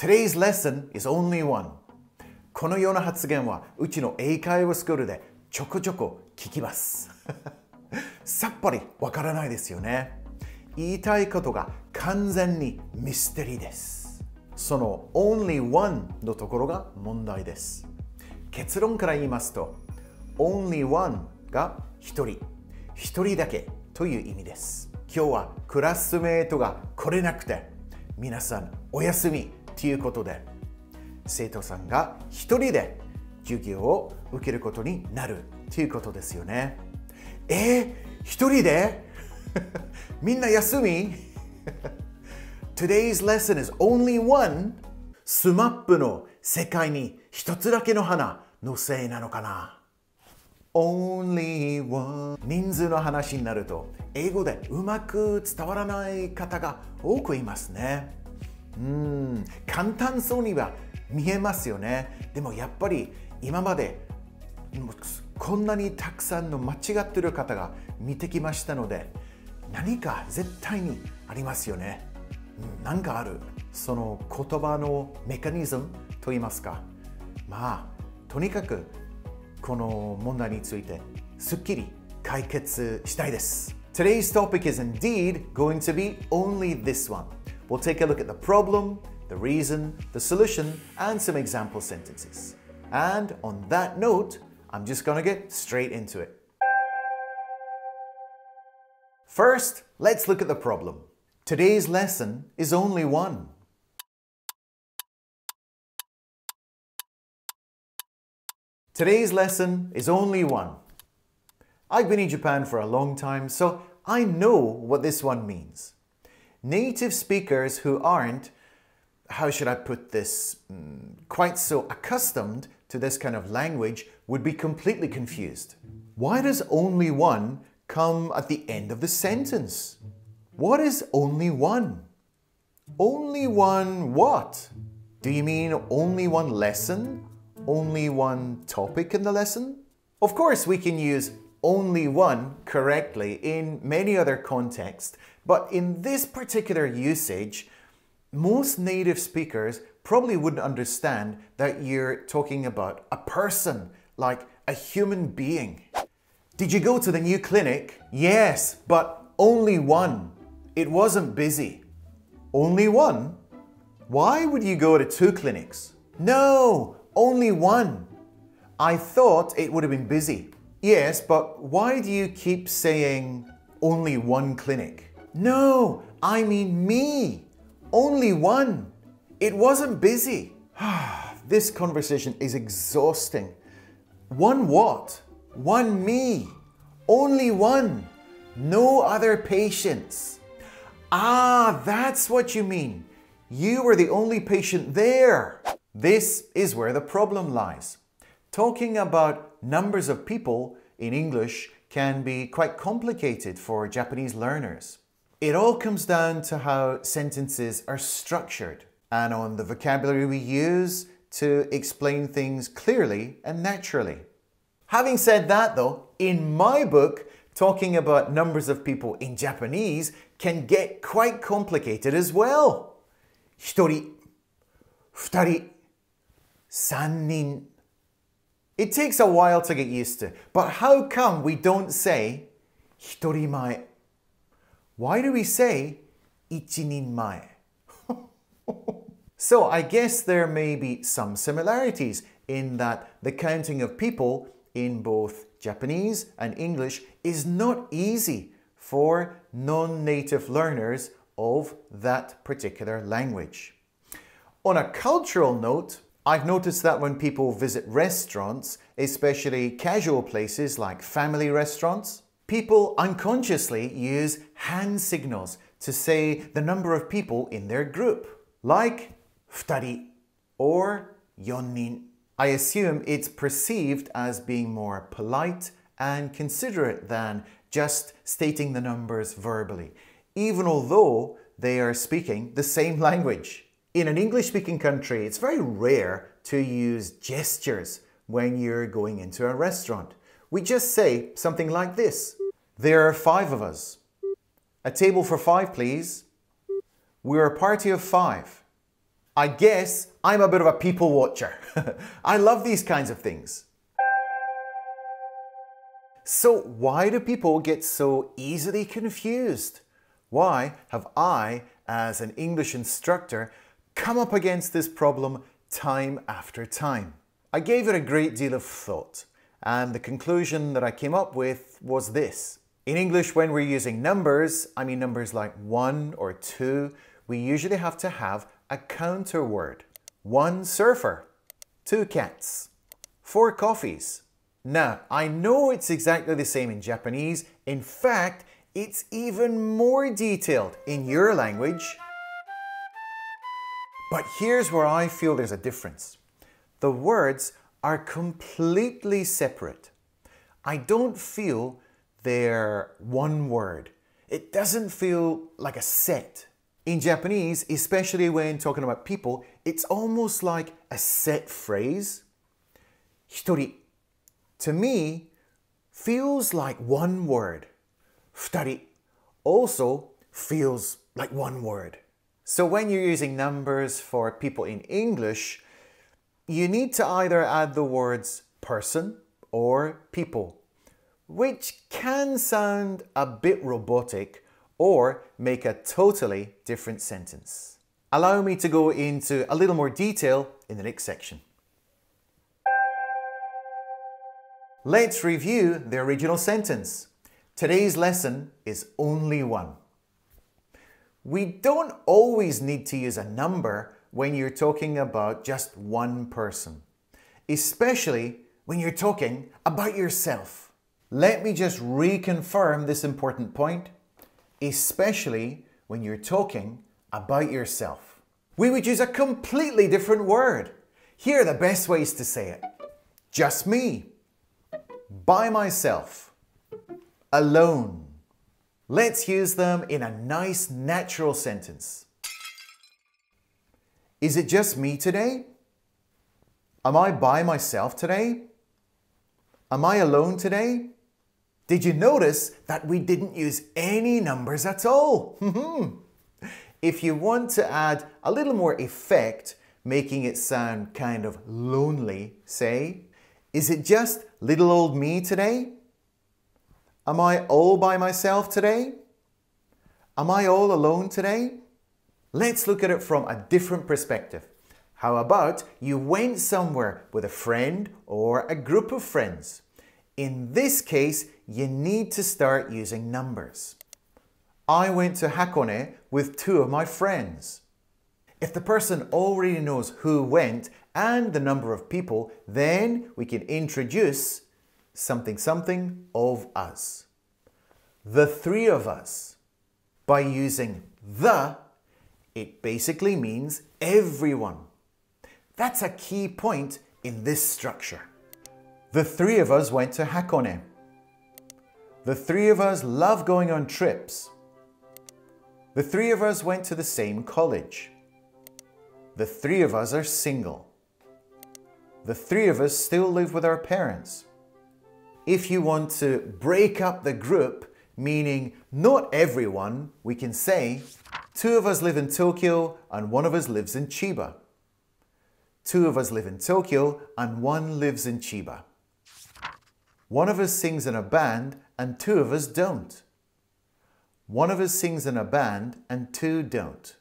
Today's lesson is only one. このような発言はうちの英会話スクールでちょこちょこ聞きます。さっぱりわからないですよね。言いたいことが完全にミステリーです。その only one のところが問題です。結論から言いますと only one が一人だけという意味です。今日はクラスメートが来れなくて皆さんお休みということで生徒さんが一人で授業を受けることになるということですよね。一人でみんな休みToday's lesson is only one. スマップの世界に一つだけの花のせいなのかな。Only one 人数の話になると英語でうまく伝わらない方が多くいますね。簡単そうには見えますよね。でもやっぱり今までこんなにたくさんの間違っている方が見てきましたので何か絶対にありますよね。なんかある。その言葉のメカニズムといいますか。とにかくこの問題についてすっきり解決したいです。Today's topic is indeed going to be only this one. We'll take a look at the problem, the reason, the solution, and some example sentences. And on that note, I'm just gonna get straight into it. First, let's look at the problem. Today's lesson is only one. Today's lesson is only one. I've been in Japan for a long time, so I know what this one means. Native speakers who aren't, how should I put this, quite so accustomed to this kind of language would be completely confused. Why does only one come at the end of the sentence? What is only one? Only one what? Do you mean only one lesson? Only one topic in the lesson? Of course, we can use only one correctly in many other contexts, but in this particular usage, most native speakers probably wouldn't understand that you're talking about a person, like a human being. Did you go to the new clinic? Yes, but only one. It wasn't busy. Only one? Why would you go to 2 clinics? No, only one. I thought it would have been busy. Yes, but why do you keep saying only one clinic? No, I mean me. Only one. It wasn't busy. This conversation is exhausting. One what? One me. Only one. No other patients. That's what you mean. You were the only patient there. This is where the problem lies. Talking about numbers of people in English can be quite complicated for Japanese learners. It all comes down to how sentences are structured and on the vocabulary we use to explain things clearly and naturally. Having said that though, in my book, talking about numbers of people in Japanese can get quite complicated as well. 一人、二人、三人. It takes a while to get used to, but how come we don't say 一人前? Why do we say 一人前? So I guess there may be some similarities in that the counting of people in both Japanese and English is not easy for non-native learners of that particular language. On a cultural note, I've noticed that when people visit restaurants, especially casual places like family restaurants, people unconsciously use hand signals to say the number of people in their group, like 二人 or 四人. I assume it's perceived as being more polite and considerate than just stating the numbers verbally, even although they are speaking the same language. In an English-speaking country, it's very rare to use gestures when you're going into a restaurant. We just say something like this. There are 5 of us. A table for 5, please. We're a party of 5. I guess I'm a bit of a people watcher. I love these kinds of things. So why do people get so easily confused? Why have I, as an English instructor, come up against this problem time after time? I gave it a great deal of thought, and the conclusion that I came up with was this. In English, when we're using numbers, I mean numbers like 1 or 2, we usually have to have a counter word. 1 surfer, 2 cats, 4 coffees. Now, I know it's exactly the same in Japanese. In fact, it's even more detailed in your language. But here's where I feel there's a difference. The words are completely separate. I don't feel they're one word. It doesn't feel like a set. In Japanese, especially when talking about people, it's almost like a set phrase. Hitori, to me, feels like one word. Futari also feels like one word. So when you're using numbers for people in English, you need to either add the words person or people, which can sound a bit robotic or make a totally different sentence. Allow me to go into a little more detail in the next section. Let's review the original sentence. Today's lesson is only one. We don't always need to use a number when you're talking about just one person, especially when you're talking about yourself. Let me just reconfirm this important point, especially when you're talking about yourself. We would use a completely different word. Here are the best ways to say it. Just me. By myself. Alone. Let's use them in a nice, natural sentence. Is it just me today? Am I by myself today? Am I alone today? Did you notice that we didn't use any numbers at all? If you want to add a little more effect, making it sound kind of lonely, say, is it just little old me today? Am I all by myself today? Am I all alone today? Let's look at it from a different perspective. How about you went somewhere with a friend or a group of friends? In this case, you need to start using numbers. I went to Hakone with 2 of my friends. If the person already knows who went and the number of people, then we can introduce something of us. The 3 of us. By using the, it basically means everyone. That's a key point in this structure. The 3 of us went to Hakone. The 3 of us love going on trips. The 3 of us went to the same college. The 3 of us are single. The 3 of us still live with our parents. If you want to break up the group, meaning not everyone, we can say 2 of us live in Tokyo and 1 of us lives in Chiba. 2 of us live in Tokyo and 1 lives in Chiba. 1 of us sings in a band and 2 of us don't. 1 of us sings in a band and 2 don't.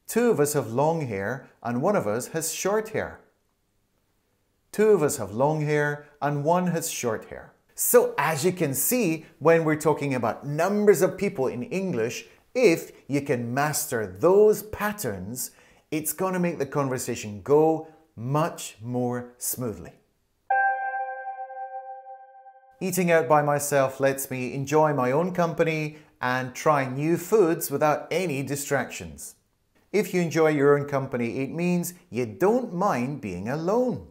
2 of us have long hair and 1 of us has short hair. 2 of us have long hair and 1 has short hair. So as you can see, when we're talking about numbers of people in English, if you can master those patterns, it's going to make the conversation go much more smoothly. Eating out by myself lets me enjoy my own company and try new foods without any distractions. If you enjoy your own company, it means you don't mind being alone.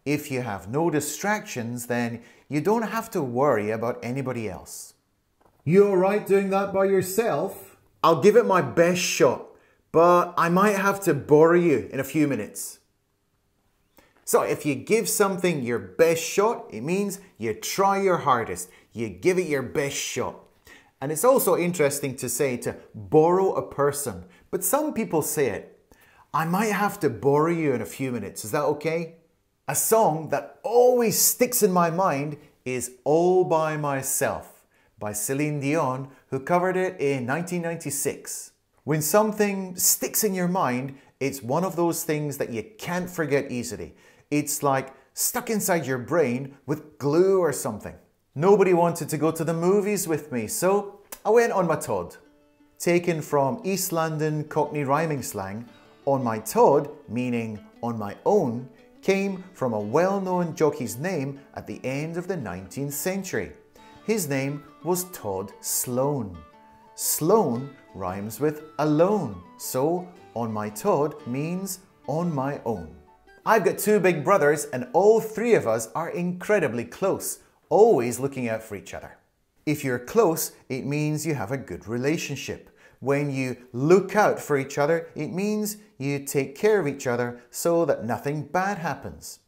If you have no distractions, then you don't have to worry about anybody else. You all right doing that by yourself? I'll give it my best shot, but I might have to bore you in a few minutes. So if you give something your best shot, it means you try your hardest. You give it your best shot. And it's also interesting to say to borrow a person, but some people say it. I might have to borrow you in a few minutes. Is that okay? A song that always sticks in my mind is All By Myself by Celine Dion, who covered it in 1996. When something sticks in your mind, it's one of those things that you can't forget easily. It's like stuck inside your brain with glue or something. Nobody wanted to go to the movies with me, so I went on my Tod. Taken from East London Cockney rhyming slang, on my Tod, meaning on my own, came from a well-known jockey's name at the end of the 19th century. His name was Tod Sloan. Sloan rhymes with alone, so on my Tod means on my own. I've got two big brothers and all three of us are incredibly close, always looking out for each other. If you're close, it means you have a good relationship. When you look out for each other, it means you take care of each other so that nothing bad happens.